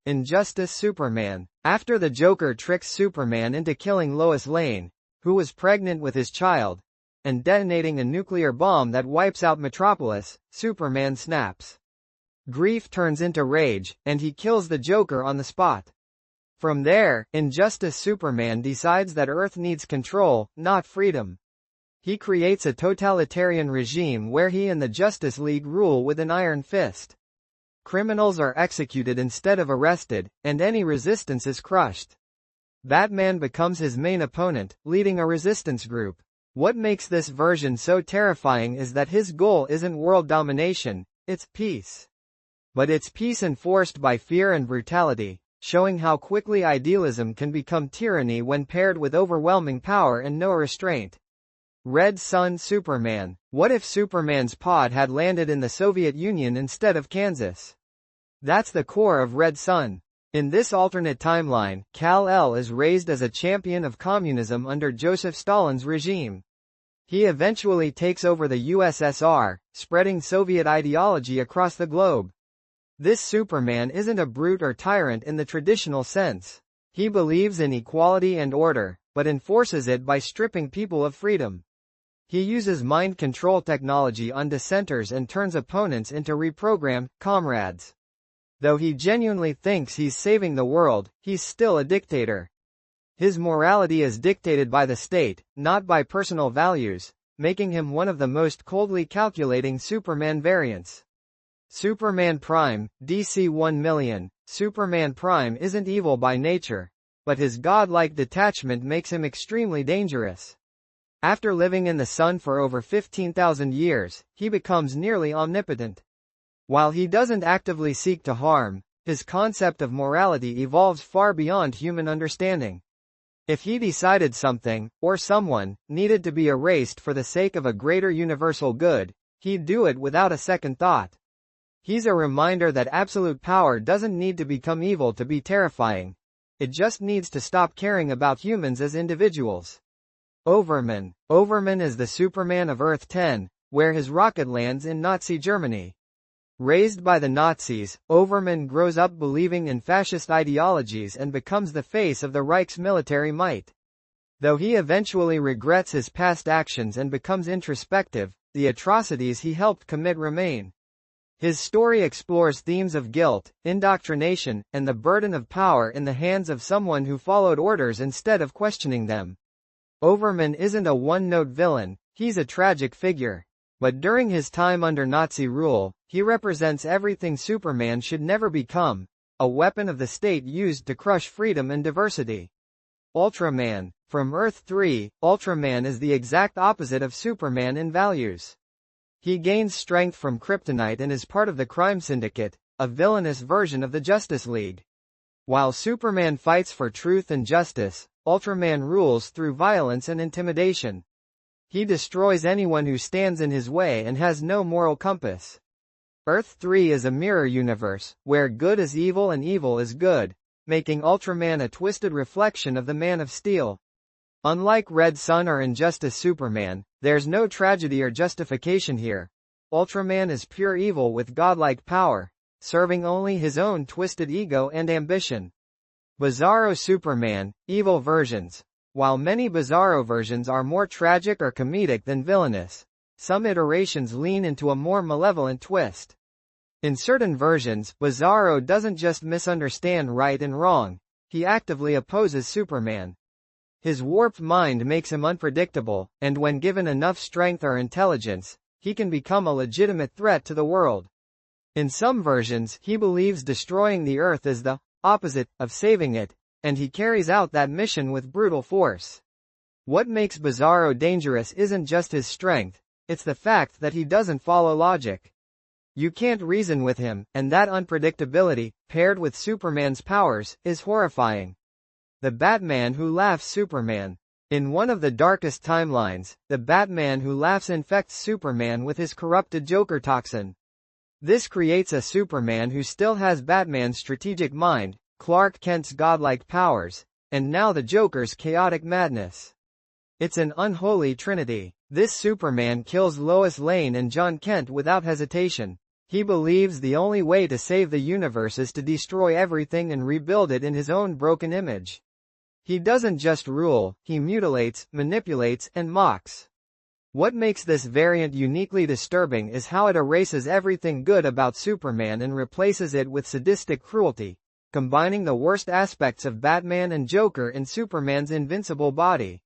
Injustice Superman. After the Joker tricks Superman into killing Lois Lane, who was pregnant with his child, and detonating a nuclear bomb that wipes out Metropolis, Superman snaps. Grief turns into rage, and he kills the Joker on the spot. From there, Injustice Superman decides that Earth needs control, not freedom. He creates a totalitarian regime where he and the Justice League rule with an iron fist. Criminals are executed instead of arrested, and any resistance is crushed. Batman becomes his main opponent, leading a resistance group. What makes this version so terrifying is that his goal isn't world domination, it's peace. But it's peace enforced by fear and brutality, showing how quickly idealism can become tyranny when paired with overwhelming power and no restraint. Red Sun Superman. What if Superman's pod had landed in the Soviet Union instead of Kansas? That's the core of Red Sun. In this alternate timeline, Kal-El is raised as a champion of communism under Joseph Stalin's regime. He eventually takes over the USSR, spreading Soviet ideology across the globe. This Superman isn't a brute or tyrant in the traditional sense. He believes in equality and order, but enforces it by stripping people of freedom. He uses mind control technology on dissenters and turns opponents into reprogrammed comrades. Though he genuinely thinks he's saving the world, he's still a dictator. His morality is dictated by the state, not by personal values, making him one of the most coldly calculating Superman variants. Superman Prime, DC 1,000,000. Superman Prime isn't evil by nature, but his godlike detachment makes him extremely dangerous. After living in the sun for over 15,000 years, he becomes nearly omnipotent. While he doesn't actively seek to harm, his concept of morality evolves far beyond human understanding. If he decided something, or someone, needed to be erased for the sake of a greater universal good, he'd do it without a second thought. He's a reminder that absolute power doesn't need to become evil to be terrifying. It just needs to stop caring about humans as individuals. Overman. Overman is the Superman of Earth 10, where his rocket lands in Nazi Germany. Raised by the Nazis, Overman grows up believing in fascist ideologies and becomes the face of the Reich's military might. Though he eventually regrets his past actions and becomes introspective, the atrocities he helped commit remain. His story explores themes of guilt, indoctrination, and the burden of power in the hands of someone who followed orders instead of questioning them. Overman isn't a one-note villain, he's a tragic figure. But during his time under Nazi rule, he represents everything Superman should never become, a weapon of the state used to crush freedom and diversity. Ultraman. From Earth 3, Ultraman is the exact opposite of Superman in values. He gains strength from kryptonite and is part of the crime syndicate, a villainous version of the Justice League. While Superman fights for truth and justice, Ultraman rules through violence and intimidation. He destroys anyone who stands in his way and has no moral compass. Earth 3 is a mirror universe, where good is evil and evil is good, making Ultraman a twisted reflection of the Man of Steel. Unlike Red Sun or Injustice Superman, there's no tragedy or justification here. Ultraman is pure evil with godlike power, serving only his own twisted ego and ambition. Bizarro Superman, evil versions. While many Bizarro versions are more tragic or comedic than villainous, some iterations lean into a more malevolent twist. In certain versions, Bizarro doesn't just misunderstand right and wrong, he actively opposes Superman. His warped mind makes him unpredictable, and when given enough strength or intelligence, he can become a legitimate threat to the world. In some versions, he believes destroying the Earth is the opposite of saving it, and he carries out that mission with brutal force. What makes Bizarro dangerous isn't just his strength, it's the fact that he doesn't follow logic. You can't reason with him, and that unpredictability, paired with Superman's powers, is horrifying. The Batman who laughs Superman. In one of the darkest timelines, the Batman who laughs infects Superman with his corrupted Joker toxin. This creates a Superman who still has Batman's strategic mind, Clark Kent's godlike powers, and now the Joker's chaotic madness. It's an unholy trinity. This Superman kills Lois Lane and John Kent without hesitation, He believes the only way to save the universe is to destroy everything and rebuild it in his own broken image. He doesn't just rule, he mutilates, manipulates, and mocks. What makes this variant uniquely disturbing is how it erases everything good about Superman and replaces it with sadistic cruelty, combining the worst aspects of Batman and Joker in Superman's invincible body.